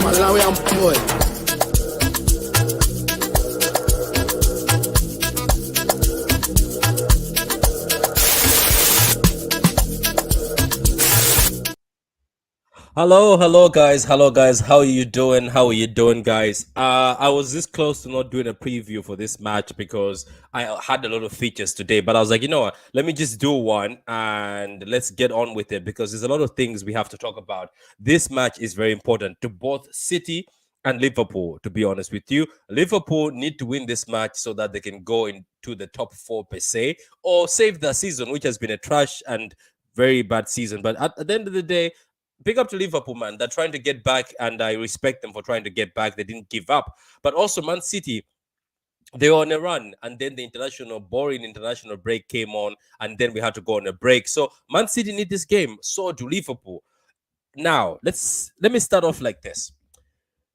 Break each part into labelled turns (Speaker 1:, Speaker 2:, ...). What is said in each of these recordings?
Speaker 1: Malawi and boy.
Speaker 2: Hello guys, how are you doing guys? I was this close to not doing a preview for this match because I had a lot of features today, but I was like, you know what, let me just do one and let's get on with it because there's a lot of things we have to talk about. This match is very important to both City and Liverpool, to be honest with you. Liverpool need to win this match so that they can go into the top 4 per se, or save the season, which has been a trash and very bad season. But at the end of the day, big up to Liverpool, man. They're trying to get back, and I respect them for trying to get back. They didn't give up. But also, Man City, they were on a run, and then the boring international break came on, and then we had to go on a break. So Man City need this game. So do Liverpool. Now, let me start off like this.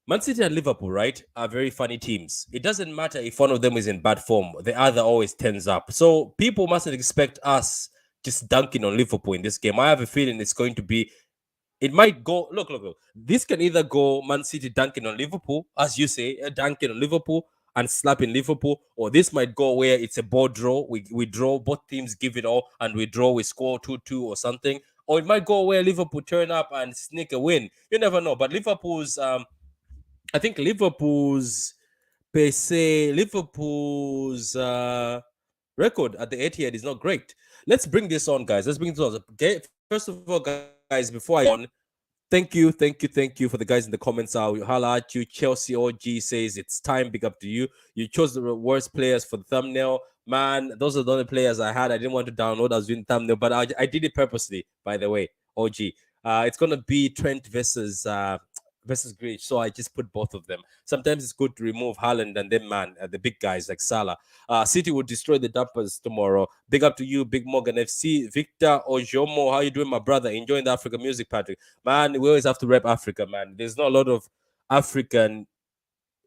Speaker 2: Man City and Liverpool, right, are very funny teams. It doesn't matter if one of them is in bad form. The other always turns up. So people mustn't expect us just dunking on Liverpool in this game. I have a feeling it's going to be. It might go. Look. This can either go Man City dunking on Liverpool, as you say, dunking on Liverpool and slapping Liverpool, or this might go where it's a ball draw. We draw, both teams give it all, and we draw. We score 2-2 or something. Or it might go where Liverpool turn up and sneak a win. You never know. But Liverpool's, I think Liverpool's, per se, Liverpool's record at the Etihad is not great. Let's bring this on, guys. Let's bring this on. Okay, first of all, guys, before I on. Thank you for the guys in the comments. I'll holla at you. Chelsea OG says it's time. Big up to you. You chose the worst players for the thumbnail. Man, those are the only players I had. I didn't want to download. I was doing thumbnail, but I did it purposely, by the way. OG. It's gonna be Trent versus Grealish. So I just put both of them. Sometimes it's good to remove Haaland and then the big guys like Salah. City will destroy the Dumpers tomorrow. Big up to you, Big Morgan FC. Victor Ojomo, how you doing, my brother? Enjoying the African music, Patrick? Man, we always have to rep Africa, man. There's not a lot of African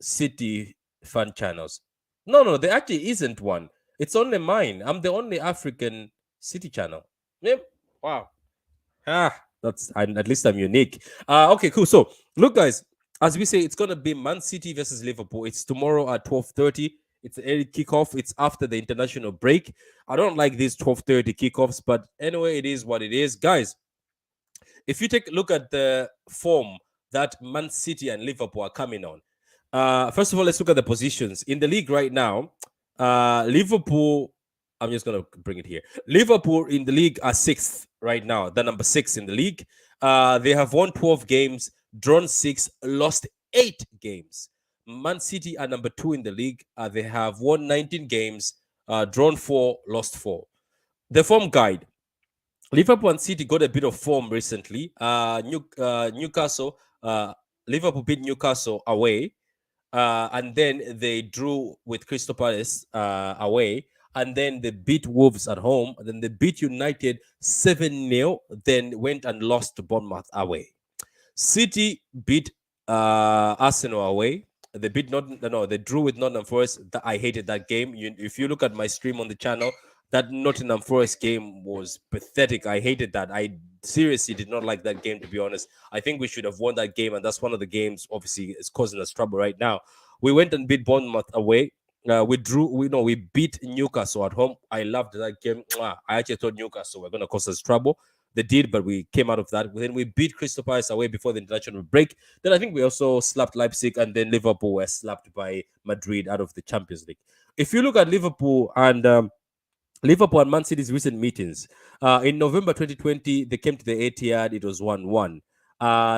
Speaker 2: City fan channels. No, there actually isn't one. It's only mine. I'm the only African City channel. Yep. Wow. At least I'm unique. Okay, cool. So look, guys, as we say, it's gonna be Man City versus Liverpool. It's tomorrow at 12:30. It's an early kickoff. It's after the international break. I don't like these 12:30 kickoffs, but anyway, it is what it is, guys. If you take a look at the form that Man City and Liverpool are coming on, first of all, let's look at the positions in the league right now. Liverpool. I'm just going to bring it here. Liverpool in the league are 6th right now. They're number 6 in the league. They have won 12 games, drawn 6, lost 8 games. Man City are number 2 in the league. They have won 19 games, drawn 4, lost 4. The form guide. Liverpool and City got a bit of form recently. Newcastle, Liverpool beat Newcastle away. And then they drew with Crystal Palace away. And then they beat Wolves at home. And then they beat United 7-0. Then went and lost to Bournemouth away. City beat Arsenal away. They beat not no, they drew with Nottingham Forest. I hated that game. If you look at my stream on the channel, that Nottingham Forest game was pathetic. I hated that. I seriously did not like that game, to be honest. I think we should have won that game, and that's one of the games obviously is causing us trouble right now. We went and beat Bournemouth away. We drew. We beat Newcastle at home. I loved that game. Mwah. I actually thought Newcastle were going to cause us trouble. They did, but we came out of that. Then we beat Crystal Palace away before the international break. Then I think we also slapped Leipzig, and then Liverpool were slapped by Madrid out of the Champions League. If you look at Liverpool and Man City's recent meetings, in November 2020, they came to the Etihad. It was 1-1.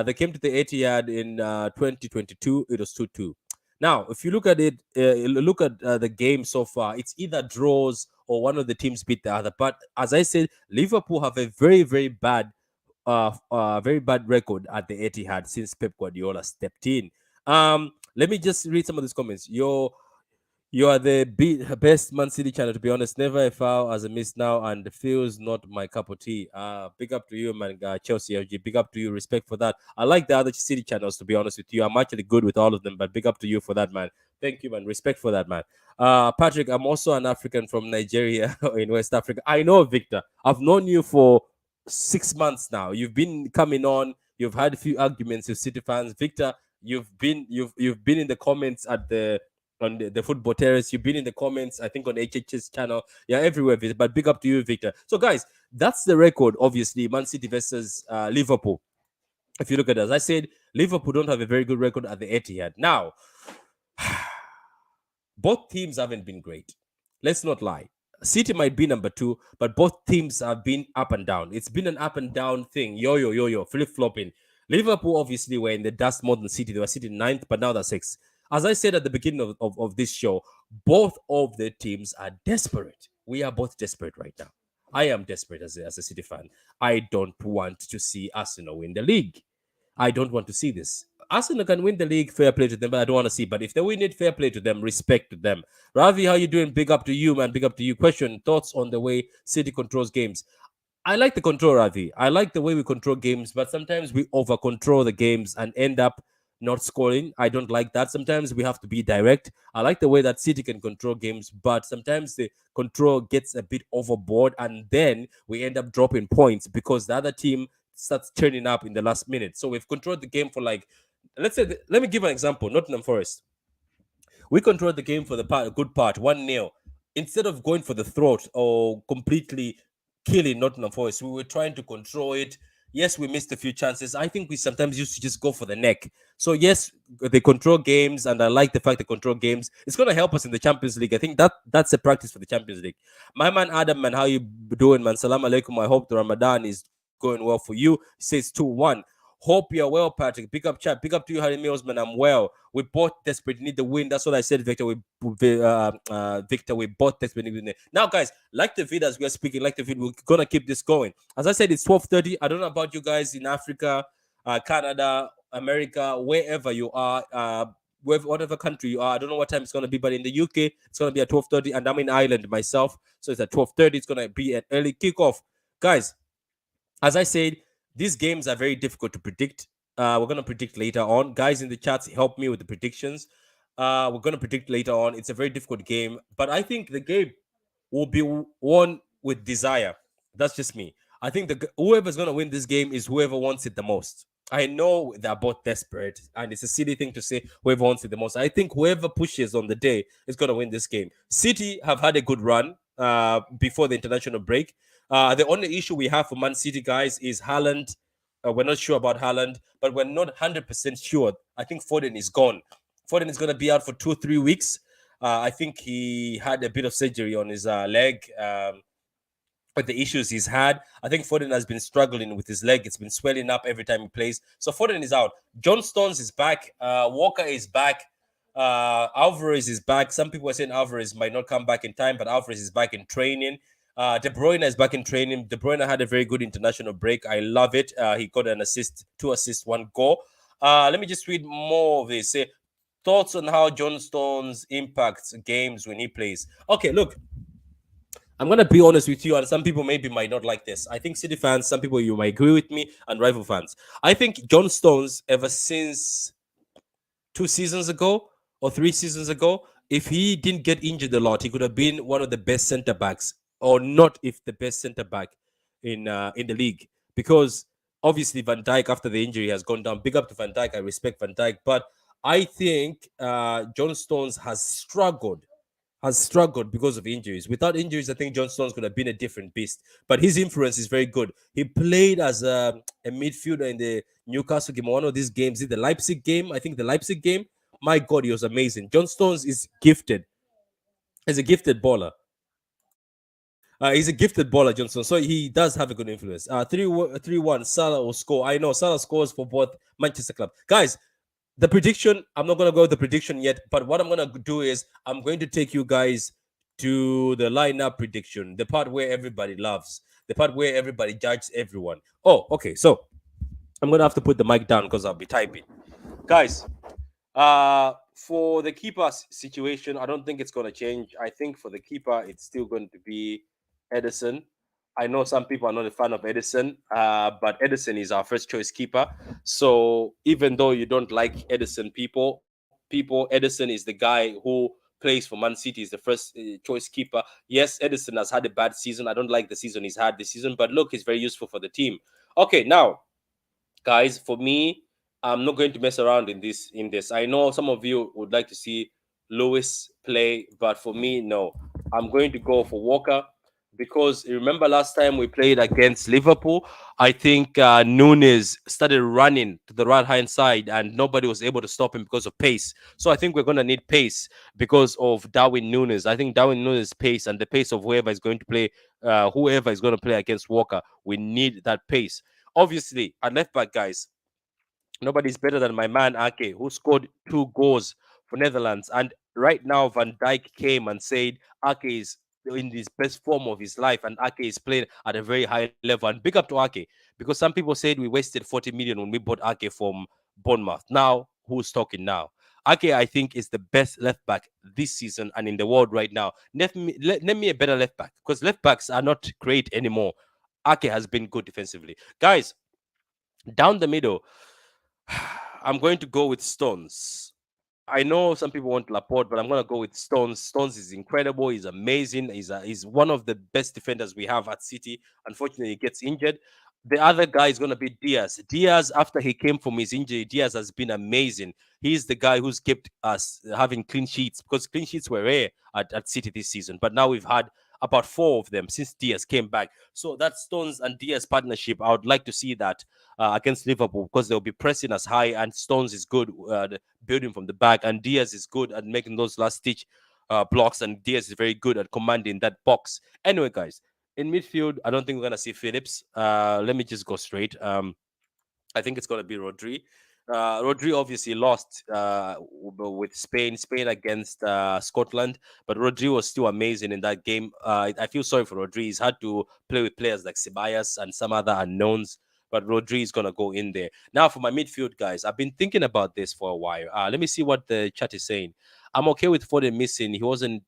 Speaker 2: They came to the Etihad in 2022. It was 2-2. Now, if you look at it, look at the game so far, it's either draws or one of the teams beat the other. But as I said, Liverpool have a very, very bad record at the Etihad since Pep Guardiola stepped in. Let me just read some of these comments. You are the best Man City channel, to be honest. Never a foul as a miss now, and feels not my cup of tea. Big up to you, man. Chelsea FG. Big up to you. Respect for that. I like the other City channels, to be honest with you. I'm actually good with all of them, but big up to you for that, man. Thank you, man. Respect for that, man. Patrick, I'm also an African from Nigeria in West Africa. I know, Victor. I've known you for 6 months now. You've been coming on. You've had a few arguments with City fans, Victor. You've been in the comments at the football terrace. You've been in the comments, I think, on HH's channel. Yeah, everywhere. But big up to you, Victor. So, guys, that's the record, obviously. Man City versus Liverpool. If you look at it, as I said, Liverpool don't have a very good record at the Etihad. Now, both teams haven't been great. Let's not lie. City might be number 2, but both teams have been up and down. It's been an up and down thing. Yo, flip-flopping. Liverpool obviously were in the dust more than City. They were sitting 9th, but now they're 6th. As I said at the beginning of this show, both of the teams are desperate. We are both desperate right now. I am desperate as a City fan. I don't want to see Arsenal win the league. I don't want to see this. Arsenal can win the league, fair play to them, but I don't want to see. But if they win it, fair play to them, respect to them. Ravi, how you doing? Big up to you, man. Big up to you. Question, thoughts on the way City controls games? I like the control, Ravi. I like the way we control games, but sometimes we over control the games and end up not scoring. I don't like that. Sometimes we have to be direct. I like the way that City can control games, but sometimes the control gets a bit overboard and then we end up dropping points because the other team starts turning up in the last minute. So we've controlled the game for like, let's say, let me give an example. Nottingham Forest. We controlled the game for the good part, 1-0. Instead of going for the throat or completely killing Nottingham Forest, we were trying to control it. Yes, we missed a few chances. I think we sometimes used to just go for the neck. So yes, they control games, and I like the fact they control games. It's going to help us in the Champions League. I think that's a practice for the Champions League. My man Adam, man, how you doing, man? Salam alaikum. I hope the Ramadan is going well for you. He says 2-1. Hope you're well, Patrick. Pick up chat. Pick up to you, Harry Mills, man. I'm well. We both desperately need the win. That's what I said, Victor. Victor, we both desperately need the win. Now, guys, like the video as we are speaking, like the video, we're gonna keep this going. As I said, it's 12:30. I don't know about you guys in Africa, Canada, America, wherever you are, whatever country you are. I don't know what time it's gonna be, but in the UK, it's gonna be at 12:30, and I'm in Ireland myself, so it's at 12:30. It's gonna be an early kickoff, guys. As I said, these games are very difficult to predict. We're going to predict later on. Guys in the chats, help me with the predictions. We're going to predict later on. It's a very difficult game, but I think the game will be won with desire. That's just me. I think whoever's going to win this game is whoever wants it the most. I know they're both desperate, and it's a silly thing to say whoever wants it the most. I think whoever pushes on the day is going to win this game. City have had a good run before the international break. The only issue we have for Man City, guys, is Haaland. We're not sure about Haaland, but we're not 100% sure. I think Foden is gone. Foden is going to be out for 2-3 weeks. I think he had a bit of surgery on his leg. But the issues he's had, I think Foden has been struggling with his leg. It's been swelling up every time he plays. So Foden is out. John Stones is back. Walker is back. Alvarez is back. Some people are saying Alvarez might not come back in time, but Alvarez is back in training. De Bruyne is back in training. De Bruyne had a very good international break. I love it. He got an assist, 2 assists, 1 goal. Let me just read more of this. Say, thoughts on how John Stones impacts games when he plays. Okay, look. I'm going to be honest with you, and some people maybe might not like this. I think City fans, some people you might agree with me, and rival fans. I think John Stones, ever since 2 seasons ago, or 3 seasons ago, if he didn't get injured a lot, he could have been one of the best center backs, or not if the best center back in the league. Because obviously Van Dijk after the injury has gone down. Big up to Van Dijk. I respect Van Dijk, but I think John Stones has struggled because of injuries. Without injuries, I think John Stones could have been a different beast. But his influence is very good. He played as a midfielder in the Newcastle game, one of these games, the Leipzig game. I think the Leipzig game. My God, he was amazing. John Stones is gifted. He's a gifted baller. He's a gifted baller, Johnson. So he does have a good influence. 3-1, Salah will score. I know Salah scores for both Manchester club. Guys, the prediction, I'm not going to go with the prediction yet, but what I'm going to do is I'm going to take you guys to the lineup prediction, the part where everybody loves, the part where everybody judges everyone. Oh, okay. So I'm going to have to put the mic down because I'll be typing. Guys, for the keeper situation, I don't think it's going to change. I think for the keeper, it's still going to be Edison. I know some people are not a fan of Edison, but Edison is our first choice keeper. So even though you don't like Edison, Edison is the guy who plays for Man City, is the first choice keeper. Yes, Edison has had a bad season. I don't like the season he's had this season, but look, he's very useful for the team. Okay, now guys, for me, I'm not going to mess around in this. I know some of you would like to see Lewis play, but for me, no. I'm going to go for Walker because remember last time we played against Liverpool, I think Nunes started running to the right hand side and nobody was able to stop him because of pace. So I think we're going to need pace because of Darwin Nunes. I think Darwin Nunes' pace and the pace of whoever is going to play, whoever is going to play against Walker, we need that pace. Obviously, at left back, guys, nobody's better than my man Ake, who scored 2 goals for Netherlands. And right now, Van Dijk came and said Ake is in his best form of his life, and Ake is playing at a very high level. And big up to Ake, because some people said we wasted 40 million when we bought Ake from Bournemouth. Now, who's talking now? Ake, I think, is the best left back this season and in the world right now. Name me a better left back, because left backs are not great anymore. Ake has been good defensively. Guys, down the middle, I'm going to go with Stones. I know some people want Laporte, but I'm going to go with Stones. Stones is incredible. He's amazing. He's one of the best defenders we have at City. Unfortunately, he gets injured. The other guy is going to be Diaz. Diaz, after he came from his injury, Diaz has been amazing. He's the guy who's kept us having clean sheets, because clean sheets were rare at City this season. But now we've had about 4 of them since Diaz came back. So that Stones and Diaz partnership, I would like to see that against Liverpool, because they'll be pressing us high, and Stones is good building from the back, and Diaz is good at making those last stitch blocks, and Diaz is very good at commanding that box. Anyway, guys, in midfield, I don't think we're gonna see Phillips. Let me just go straight. I think it's gonna be Rodri. Rodri obviously lost with Spain against Scotland, but Rodri was still amazing in that game. I feel sorry for Rodri. He's had to play with players like Ceballos and some other unknowns, but Rodri is gonna go in there. Now for my midfield, guys, I've been thinking about this for a while. Let me see what the chat is saying. I'm okay with Foden missing. He wasn't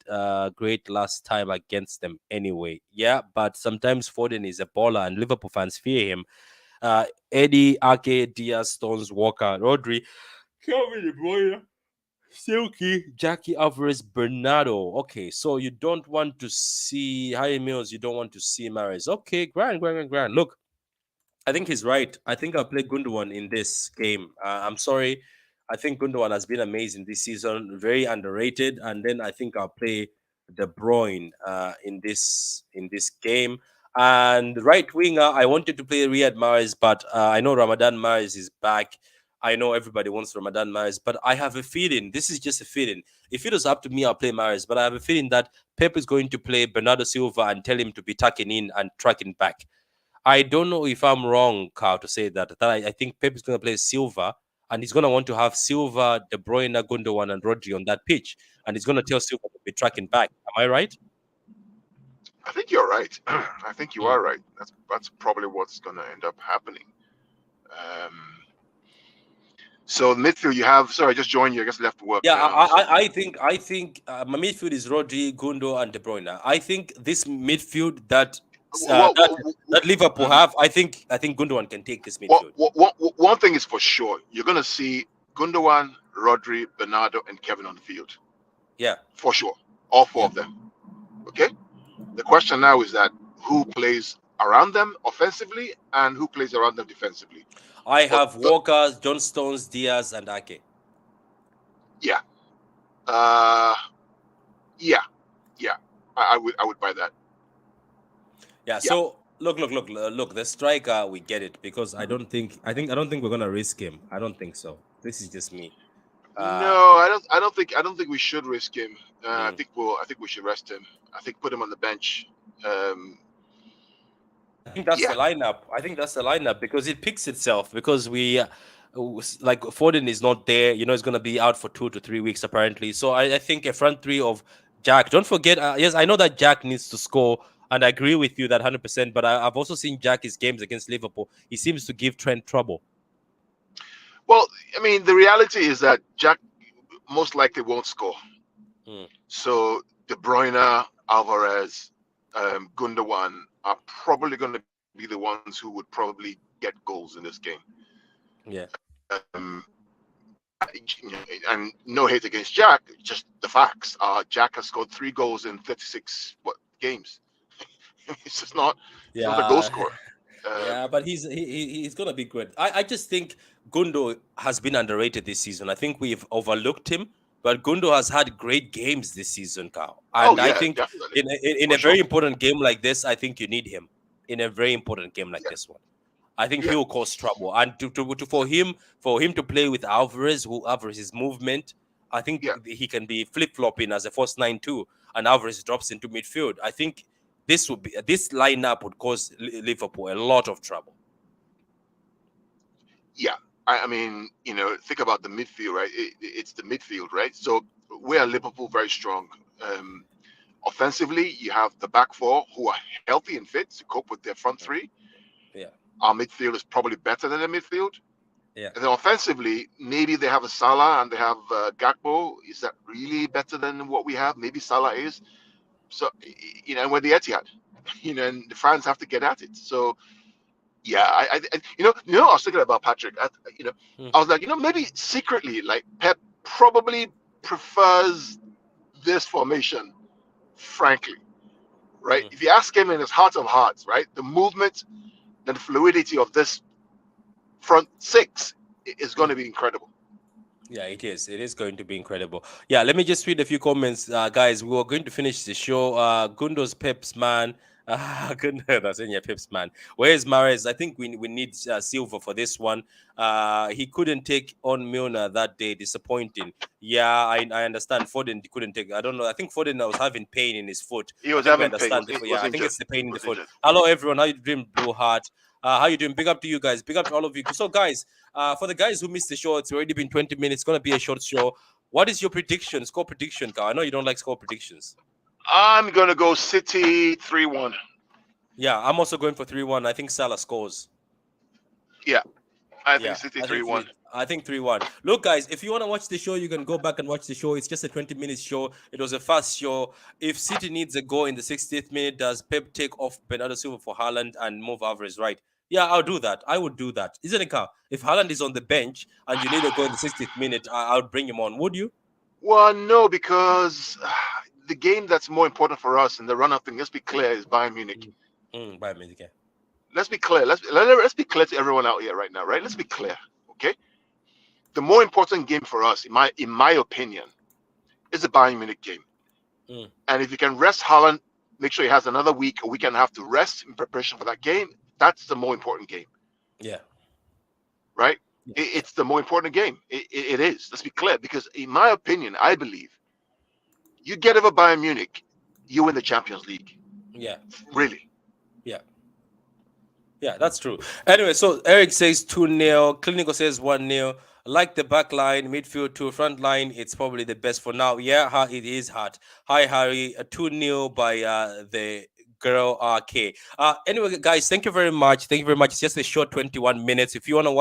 Speaker 2: great last time against them anyway. Yeah, but sometimes Foden is a baller, and Liverpool fans fear him. Eddie, Ake, Diaz, Stones, Walker, Rodri, Kelvin De Bruyne, Silky, Jackie Alvarez, Bernardo. Okay, so you don't want to see Harry Mills, you don't want to see Mares. Okay, grand. Look, I think he's right. I think I'll play Gundogan in this game. I'm sorry. I think Gundogan has been amazing this season, very underrated. And then I think I'll play De Bruyne in this game. And right winger, I wanted to play Riyad Mahrez, but I know Ramadan Mahrez is back. I know everybody wants Ramadan Mahrez, but I have a feeling, this is just a feeling. If it was up to me, I'll play Mahrez, but I have a feeling that Pep is going to play Bernardo Silva and tell him to be tucking in and tracking back. I don't know if I'm wrong, Carl, to say that. I think Pep is going to play Silva, and he's going to want to have Silva, De Bruyne, Gundogan, and Rodri on that pitch, and he's going to tell Silva to be tracking back. Am I right?
Speaker 3: I think you're right. I think you
Speaker 2: Mm.
Speaker 3: are right. That's probably what's going to end up happening. Um, so midfield, you have. Sorry, I just joined you. I just left work
Speaker 2: Yeah,
Speaker 3: now. So
Speaker 2: I think my midfield is Rodri, Gundo, and De Bruyne. I think this midfield that
Speaker 3: what,
Speaker 2: that
Speaker 3: what,
Speaker 2: that Liverpool
Speaker 3: mhm.
Speaker 2: have, I think Gundogan can take this midfield.
Speaker 3: One thing is for sure. You're going to see Gundogan, Rodri, Bernardo, and Kevin on the field.
Speaker 2: Yeah.
Speaker 3: For sure. All four of them. Okay? The question now is that who plays around them offensively and who plays around them defensively.
Speaker 2: I
Speaker 3: But
Speaker 2: have Walker, John Stones, Diaz, and Ake.
Speaker 3: yeah. Yeah. I would buy that.
Speaker 2: Yeah. So look. The striker, we get it because I don't think we're gonna risk him. I don't think so. This is just me.
Speaker 3: No, I don't think we should risk him. I think we should rest him. I think put him on the bench.
Speaker 2: I think that's the lineup. Because it picks itself because we like Foden is not there. He's going to be out for 2 to 3 weeks apparently. So I think a front three of Jack. Don't forget, yes, I know that Jack needs to score, and I agree with you that 100%. But I've also seen Jack's games against Liverpool. He seems to give Trent trouble.
Speaker 3: Well, I mean, the reality is that Jack most likely won't score. So De Bruyne, Alvarez, Gundogan are probably going to be the ones who would probably get goals in this game.
Speaker 2: Yeah.
Speaker 3: And no hate against Jack, just the facts. Jack has scored 3 goals in 36 games. It's just not. He's not a goal scorer.
Speaker 2: Yeah, but he's gonna be good. I just think Gundo has been underrated this season. I think we've overlooked him, but Gundo has had great games this season, Carl. And I think in a very important game like this, I think you need him. In a very important game like this one, I think he will cause trouble. And for him to play with Alvarez, Alvarez's movement, I think he can be flip flopping as a first 9 too, and Alvarez drops into midfield. I think this lineup would cause Liverpool a lot of trouble.
Speaker 3: Yeah, I mean, think about the midfield, right? It's the midfield, right? So we are Liverpool very strong. Offensively, you have the back four who are healthy and fit to cope with their front three.
Speaker 2: Yeah,
Speaker 3: our midfield is probably better than their midfield.
Speaker 2: Yeah,
Speaker 3: and then offensively, maybe they have a Salah and they have Gakpo. Is that really better than what we have? Maybe Salah is. So and we're the Etihad, and the fans have to get at it. So yeah, I I was thinking about Patrick. I was like, maybe secretly, like Pep probably prefers this formation, frankly, right? If you ask him in his heart of hearts, right, the movement and the fluidity of this front six is going to be incredible.
Speaker 2: Yeah, it is. It is going to be incredible. Yeah, let me just read a few comments, guys. We were going to finish the show. Gundo's Pep's man. Gundo, that's in your Pep's man. Where is Mahrez? I think we need Silva for this one. He couldn't take on Milner that day. Disappointing. Yeah, I understand. Foden couldn't take. I don't know. I think Foden was having pain in his foot.
Speaker 3: He was having pain.
Speaker 2: I think it's the pain in the foot. Hello, everyone. How you doing, Blue Heart? How you doing? Big up to you guys. Big up to all of you. So, guys, for the guys who missed the show, it's already been 20 minutes. It's going to be a short show. What is your prediction? Score prediction, Carl? I know you don't like score predictions.
Speaker 3: I'm going to go City 3-1.
Speaker 2: Yeah, I'm also going for 3-1. I think Salah scores.
Speaker 3: Yeah, I think City 3-1.
Speaker 2: I think 3-1. Look, guys, if you want to watch the show, you can go back and watch the show. It's just a 20-minute show. It was a fast show. If City needs a goal in the 60th minute, does Pep take off Bernardo Silva for Haaland and move Alvarez right? Yeah, I'll do that. I would do that. Isn't it, Carl? If Haaland is on the bench and you need a goal in the 60th minute, I'll bring him on. Would you?
Speaker 3: Well, no, because the game that's more important for us in the run-up thing, let's be clear, is Bayern Munich.
Speaker 2: Bayern Munich, yeah.
Speaker 3: Let's be clear. Let's be clear to everyone out here right now, right? Let's be clear, okay? The more important game for us, in my opinion, is the Bayern Munich game. And if you can rest Haaland, make sure he has another week, a week and a half to rest in preparation for that game. That's the more important game.
Speaker 2: Yeah.
Speaker 3: Right? Yeah. It's the more important game. It is. Let's be clear. Because in my opinion, I believe you get over Bayern Munich, you win the Champions League.
Speaker 2: Yeah.
Speaker 3: Really.
Speaker 2: Yeah. Yeah, that's true. Anyway, so Eric says 2-0. Clinical says 1-0. Like the back line, midfield to front line, it's probably the best for now. Yeah, it is hard. Hi, Harry. 2-0 by the girl RK. Anyway, guys, thank you very much. Thank you very much. It's just a short 21 minutes. If you want to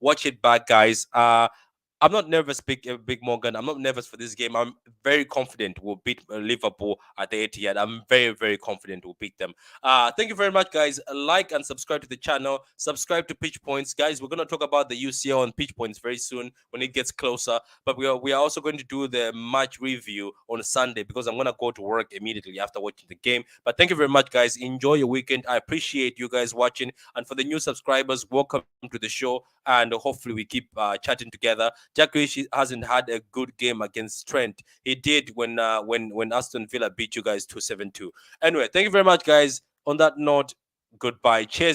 Speaker 2: watch it back, guys. I'm I'm not nervous, Big Morgan. I'm not nervous for this game. I'm very confident we'll beat Liverpool at the Etihad. I'm very, very confident we'll beat them. Thank you very much, guys. Like and subscribe to the channel. Subscribe to Pitch Points, guys. We're gonna talk about the UCL and Pitch Points very soon when it gets closer. But we are also going to do the match review on Sunday because I'm gonna go to work immediately after watching the game. But thank you very much, guys. Enjoy your weekend. I appreciate you guys watching, and for the new subscribers, welcome to the show. And hopefully we keep chatting together. Jack Grealish hasn't had a good game against Trent. He did when Aston Villa beat you guys 2-7-2. Anyway, thank you very much, guys. On that note, goodbye. Cheers.